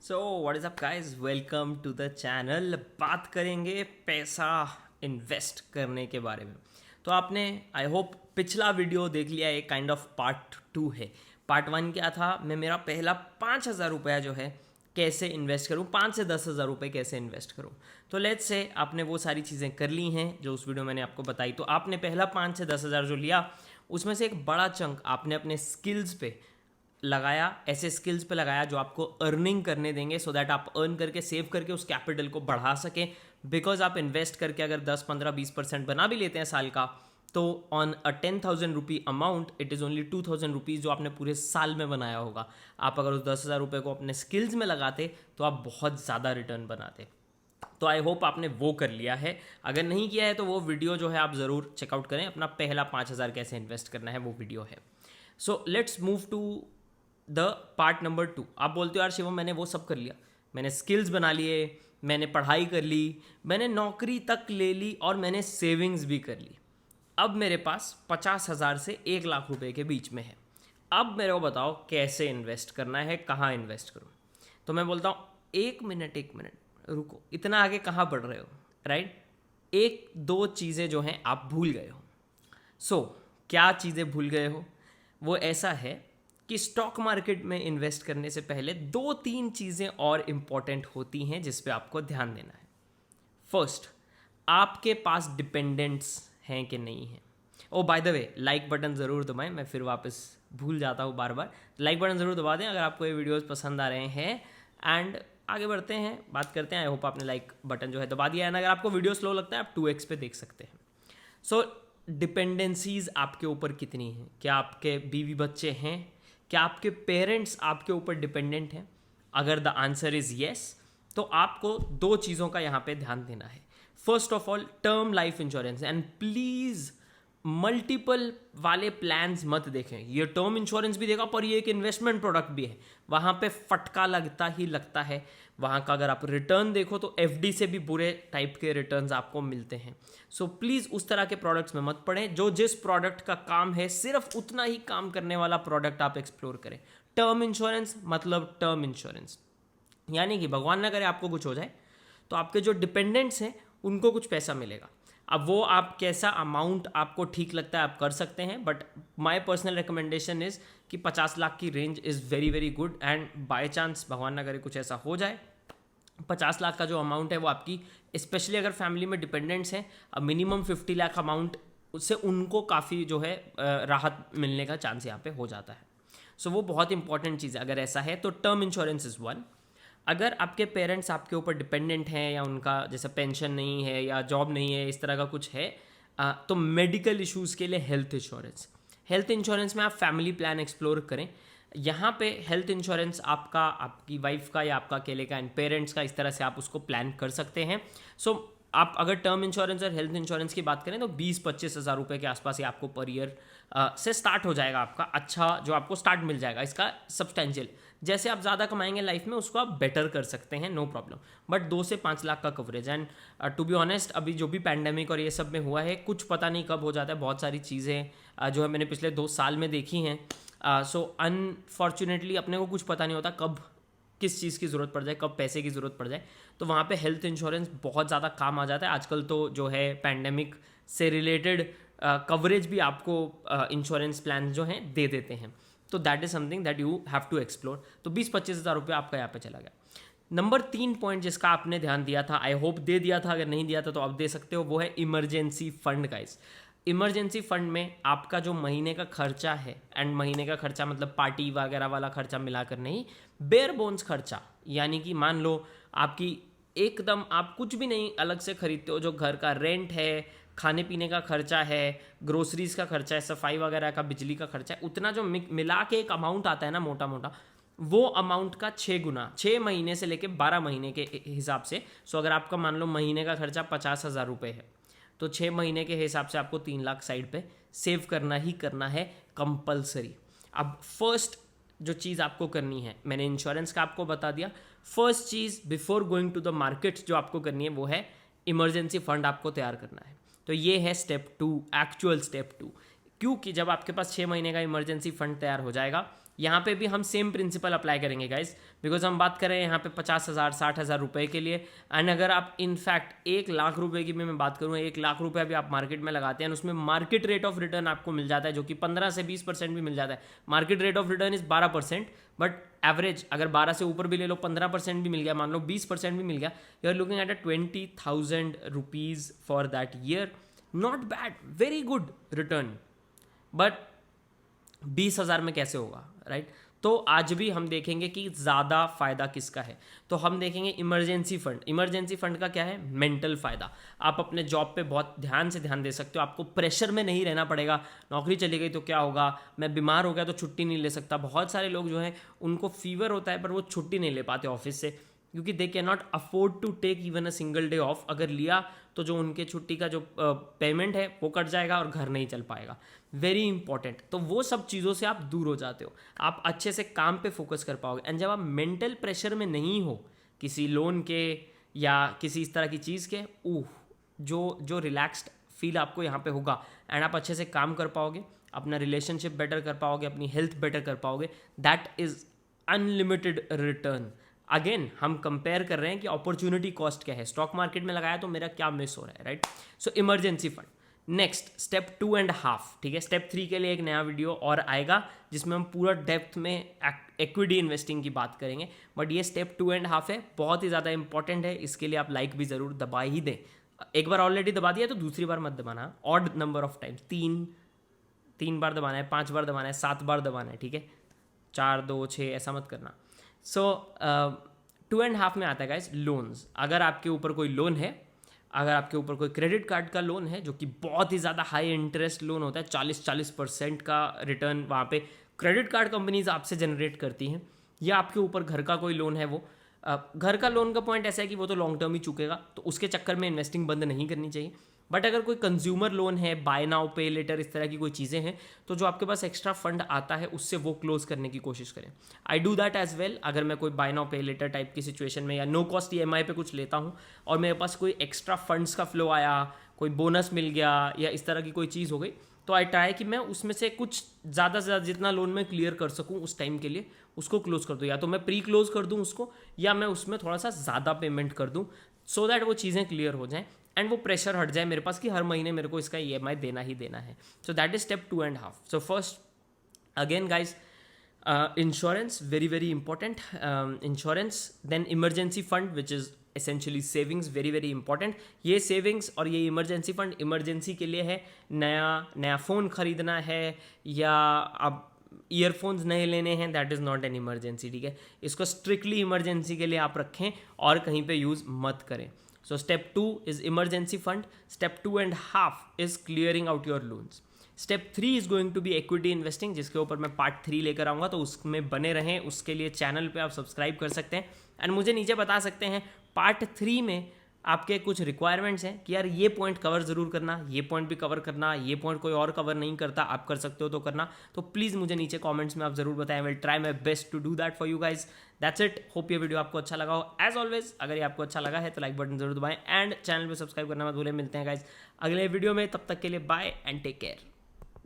So what is up guys, welcome to the channel. बात करेंगे पैसा इन्वेस्ट करने के बारे में। तो आपने आई होप पिछला वीडियो देख लिया, एक काइंड ऑफ पार्ट 2 है। पार्ट 1 क्या था, मैं मेरा पहला 5,000 रुपया जो है कैसे इन्वेस्ट करूँ, 5 से 10,000 रुपये कैसे इन्वेस्ट करूँ। तो लेट्स से आपने वो सारी चीज़ें कर ली हैं जो उस वीडियो मैंने आपको बताई। तो आपने पहला 5 से 10,000 जो लिया, उसमें से एक बड़ा चंक आपने अपने स्किल्स पे लगाया, ऐसे स्किल्स पे लगाया जो आपको अर्निंग करने देंगे, सो दैट आप अर्न करके सेव करके उस कैपिटल को बढ़ा सकें। बिकॉज आप इन्वेस्ट करके अगर 10, 15, 20% बना भी लेते हैं साल का, तो on a 10,000 rupee amount it is only 2,000 rupees जो आपने पूरे साल में बनाया होगा। आप अगर उस 10,000 रुपये को अपने स्किल्स में लगाते तो आप बहुत ज़्यादा रिटर्न बनाते। तो आई होप आपने वो कर लिया है। अगर नहीं किया है तो वो वीडियो जो है आप ज़रूर चेकआउट करें। अपना पहला 5,000 कैसे इन्वेस्ट करना है वो वीडियो है। So let's move to the part number 2। आप बोलते हो यार शिवम, मैंने वो सब कर लिया, मैंने स्किल्स बना लिए, मैंने पढ़ाई कर ली, मैंने नौकरी तक ले ली और मैंने सेविंग्स भी कर ली। अब मेरे पास 50,000 से 1 लाख रुपए के बीच में है। अब मेरे को बताओ कैसे इन्वेस्ट करना है, कहाँ इन्वेस्ट करूँ। तो मैं बोलता हूँ एक मिनट रुको, इतना आगे कहाँ बढ़ रहे हो, राइट। एक दो चीज़ें जो हैं आप भूल गए हो। क्या चीज़ें भूल गए हो? वो ऐसा है कि स्टॉक मार्केट में इन्वेस्ट करने से पहले 2-3 चीज़ें और इम्पॉर्टेंट होती हैं जिस पे आपको ध्यान देना है। फर्स्ट, आपके पास डिपेंडेंट्स हैं कि नहीं हैं। Oh by the way, like button ज़रूर दबाएं, मैं फिर वापस भूल जाता हूँ बार बार। लाइक बटन ज़रूर दबा दें अगर आपको ये वीडियोस पसंद आ रहे हैं। एंड आगे बढ़ते हैं, बात करते हैं। आई होप आपने लाइक बटन जो है दबा दिया है ना। अगर आपको वीडियो स्लो लगता है आप 2x पे देख सकते हैं। सो डिपेंडेंसीज आपके ऊपर कितनी हैं? क्या आपके बीवी बच्चे हैं? क्या आपके पेरेंट्स आपके ऊपर डिपेंडेंट हैं? अगर द आंसर इज येस, तो आपको दो चीज़ों का यहाँ पे ध्यान देना है। First of all, term life insurance. And please multiple वाले प्लान्स मत देखें। ये टर्म इंश्योरेंस भी देगा पर ये एक इन्वेस्टमेंट प्रोडक्ट भी है, वहाँ पे फटका लगता ही लगता है। वहाँ का अगर आप रिटर्न देखो तो एफडी से भी बुरे टाइप के रिटर्न्स आपको मिलते हैं। सो प्लीज़ उस तरह के प्रोडक्ट्स में मत पड़ें। जो जिस प्रोडक्ट का काम है सिर्फ उतना ही काम करने वाला प्रोडक्ट आप एक्सप्लोर करें। टर्म इंश्योरेंस मतलब टर्म इंश्योरेंस, यानी कि भगवान ना करे आपको कुछ हो जाए तो आपके जो डिपेंडेंट्स हैं उनको कुछ पैसा मिलेगा। अब वो आप कैसा अमाउंट आपको ठीक लगता है आप कर सकते हैं, but my personal recommendation is कि 50 लाख की range is very very good. And by chance भगवान ना करे कुछ ऐसा हो जाए, 50 लाख का जो अमाउंट है वो आपकी, स्पेशली अगर फैमिली में डिपेंडेंट्स हैं, मिनिमम 50 लाख अमाउंट, उससे उनको काफ़ी जो है राहत मिलने का चांस यहाँ पे हो जाता है। सो वो बहुत इंपॉर्टेंट चीज़ है। अगर ऐसा है तो टर्म इंश्योरेंस इज़ वन। अगर आपके पेरेंट्स आपके ऊपर डिपेंडेंट हैं या उनका जैसे पेंशन नहीं है या जॉब नहीं है, इस तरह का कुछ है, तो मेडिकल इश्यूज़ के लिए हेल्थ इंश्योरेंस। हेल्थ इंश्योरेंस में आप फैमिली प्लान एक्सप्लोर करें। यहाँ पे हेल्थ इंश्योरेंस आपका, आपकी वाइफ का या आपका अकेले का एंड पेरेंट्स का, इस तरह से आप उसको प्लान कर सकते हैं। सो आप अगर टर्म इंश्योरेंस और हेल्थ इंश्योरेंस की बात करें तो 20-25 हज़ार रुपये के आसपास ही आपको पर ईयर से स्टार्ट हो जाएगा आपका। अच्छा जो आपको स्टार्ट मिल जाएगा इसका सब्सटेंशियल। जैसे आप ज़्यादा कमाएंगे लाइफ में उसको आप बेटर कर सकते हैं, नो प्रॉब्लम। बट 2 से 5 लाख का coverage. And to be honest, अभी जो भी पैंडेमिक और ये सब में हुआ है, कुछ पता नहीं कब हो जाता है। बहुत सारी चीज़ें जो है मैंने पिछले 2 साल में देखी हैं। सो अनफॉर्चुनेटली अपने को कुछ पता नहीं होता कब किस चीज़ की ज़रूरत पड़ जाए, कब पैसे की ज़रूरत पड़ जाए। तो वहाँ पे हेल्थ इंश्योरेंस बहुत ज़्यादा काम आ जाता है। आजकल तो जो है पैंडेमिक से रिलेटेड कवरेज भी आपको इंश्योरेंस प्लान जो हैं दे देते हैं। तो that is something that you have to explore. तो 20-25 हज़ार रुपये आपका यहाँ पे चला गया। नंबर 3 पॉइंट जिसका आपने ध्यान दिया था, आई होप दे दिया था, अगर नहीं दिया था तो आप दे सकते हो, वो है emergency fund guys. Emergency fund में आपका जो महीने का खर्चा है, एंड महीने का खर्चा मतलब पार्टी वगैरह वाला खर्चा मिलाकर नहीं, बेयर बोन्स खर्चा, यानी कि मान लो आपकी एकदम आप कुछ भी नहीं अलग से खरीदते हो, जो घर का रेंट है, खाने पीने का खर्चा है, ग्रोसरीज का खर्चा है, सफाई वगैरह का, बिजली का खर्चा है, उतना जो मिला के एक अमाउंट आता है ना मोटा मोटा, वो अमाउंट का 6 गुना, 6 महीने से लेके 12 महीने के हिसाब से। सो अगर आपका मान लो महीने का खर्चा 50,000 रुपये है, तो 6 महीने के हिसाब से आपको 3 लाख साइड पे सेव करना ही करना है कंपलसरी। अब फर्स्ट जो चीज़ आपको करनी है, मैंने इंश्योरेंस का आपको बता दिया। फर्स्ट चीज़ before going to the market जो आपको करनी है वो है इमरजेंसी फंड आपको तैयार करना है। तो ये है स्टेप 2, एक्चुअल स्टेप 2। क्योंकि जब आपके पास 6 महीने का इमरजेंसी फंड तैयार हो जाएगा, यहाँ पे भी हम सेम प्रिंसिपल अप्लाई करेंगे गाइज, बिकॉज हम बात कर रहे हैं यहाँ पे 50,000 60,000 रुपये के लिए। एंड अगर आप इनफैक्ट 1,00,000 रुपये की भी मैं बात करूँ, 1,00,000 रुपये भी आप मार्केट में लगाते हैं, उसमें मार्केट रेट ऑफ रिटर्न आपको मिल जाता है जो कि 15 से 20% भी मिल जाता है। Market rate of return is 12%, but average अगर 12 से ऊपर भी ले लो, 15% भी मिल गया, मान लो 20% भी मिल गया, you are looking at a 20,000 rupees for that year. Not bad, very good return. But 20,000 में कैसे होगा, राइट? तो आज भी हम देखेंगे कि ज़्यादा फ़ायदा किसका है। तो हम देखेंगे इमरजेंसी फंड। इमरजेंसी फंड का क्या है? मेंटल फ़ायदा। आप अपने जॉब पे बहुत ध्यान से ध्यान दे सकते हो, आपको प्रेशर में नहीं रहना पड़ेगा। नौकरी चली गई तो क्या होगा, मैं बीमार हो गया तो छुट्टी नहीं ले सकता। बहुत सारे लोग जो हैं उनको फीवर होता है पर वो छुट्टी नहीं ले पाते ऑफिस से, क्योंकि they can not afford to take even a single day off. अगर लिया तो जो उनके छुट्टी का जो पेमेंट है वो कट जाएगा और घर नहीं चल पाएगा। Very important. तो वो सब चीज़ों से आप दूर हो जाते हो, आप अच्छे से काम पे फोकस कर पाओगे। एंड जब आप मेंटल प्रेशर में नहीं हो किसी लोन के या किसी इस तरह की चीज़ के, जो रिलैक्स्ड फील आपको यहाँ पे होगा, एंड आप अच्छे से काम कर पाओगे, अपना रिलेशनशिप बेटर कर पाओगे, अपनी हेल्थ बेटर कर पाओगे, that is unlimited return. Again हम कंपेयर कर रहे हैं कि अपॉर्चुनिटी कॉस्ट क्या है। स्टॉक मार्केट में लगाया तो मेरा क्या मिस हो रहा है, राइट? सो इमरजेंसी फंड। नेक्स्ट स्टेप 2.5, ठीक है। स्टेप 3 के लिए एक नया वीडियो और आएगा जिसमें हम पूरा डेप्थ में इक्विटी इन्वेस्टिंग की बात करेंगे। बट ये स्टेप 2.5 है, बहुत ही ज़्यादा इंपॉर्टेंट है। इसके लिए आप लाइक भी ज़रूर दबा ही दें। एक बार ऑलरेडी दबा दिया तो दूसरी बार मत दबाना। ऑड नंबर ऑफ टाइम्स, तीन बार दबाना है, 5 बार दबाना है, 7 बार दबाना है, ठीक है? 4 2 6 ऐसा मत करना। सो 2.5 में आता है गाइस लोन्स। अगर आपके ऊपर कोई लोन है, अगर आपके ऊपर कोई क्रेडिट कार्ड का लोन है जो कि बहुत ही ज़्यादा हाई इंटरेस्ट लोन होता है, 40% का रिटर्न वहाँ पे क्रेडिट कार्ड कंपनीज आपसे जनरेट करती हैं, या आपके ऊपर घर का कोई लोन है, वो घर का लोन का पॉइंट ऐसा है कि वो तो लॉन्ग टर्म ही चुकेगा, तो उसके चक्कर में इन्वेस्टिंग बंद नहीं करनी चाहिए। बट अगर कोई कंज्यूमर लोन है, बाय नाउ पे लेटर, इस तरह की कोई चीज़ें हैं, तो जो आपके पास एक्स्ट्रा फंड आता है उससे वो क्लोज करने की कोशिश करें। I do that as well. अगर मैं कोई buy now pay later type की सिचुएशन में या नो कॉस्ट EMI पे कुछ लेता हूँ और मेरे पास कोई एक्स्ट्रा फंड्स का फ्लो आया, कोई बोनस मिल गया या इस तरह की कोई चीज़ हो गई, तो आई ट्राई कि मैं उसमें से कुछ ज़्यादा से ज़्यादा जितना लोन में क्लियर कर सकूँ उस टाइम के लिए उसको क्लोज कर दूँ, या तो मैं प्री क्लोज कर दूँ उसको, या मैं उसमें थोड़ा सा ज़्यादा पेमेंट कर दूँ, सो दैट वो चीज़ें क्लियर हो जाएँ एंड वो प्रेशर हट जाए मेरे पास कि हर महीने मेरे को इसका EMI देना ही देना है। So that is step 2.5। So first again guys, insurance, very very important. Insurance, then emergency fund which is essentially savings, very very important. ये सेविंग्स और ये इमरजेंसी फंड इमरजेंसी के लिए है, नया फ़ोन खरीदना है या अब ईयरफोन्स नहीं लेने हैं, that is not an emergency, ठीक है? इसको स्ट्रिक्टली इमरजेंसी के लिए आप रखें और कहीं पे यूज़ मत करें। So step 2 is emergency fund. Step 2.5 is clearing out your loans. Step 3 is going to be equity investing, जिसके ऊपर मैं पार्ट 3 लेकर आऊँगा, तो उसमें बने रहें। उसके लिए चैनल पे आप सब्सक्राइब कर सकते हैं एंड मुझे नीचे बता सकते हैं पार्ट 3 में आपके कुछ रिक्वायरमेंट्स हैं कि यार ये पॉइंट कवर ज़रूर करना, ये पॉइंट भी कवर करना, ये पॉइंट कोई और कवर नहीं करता, आप कर सकते हो तो करना। तो प्लीज़ मुझे नीचे कमेंट्स में आप ज़रूर बताएं। Will try my best to do that for you guys. That's it. Hope ये वीडियो आपको अच्छा लगा हो। एज ऑलवेज अगर ये आपको अच्छा लगा है तो लाइक बटन जरूर दबाएं एंड चैनल पर सब्सक्राइब करना मत भूलें। मिलते हैं गाइज अगले वीडियो में, तब तक के लिए बाय एंड टेक केयर।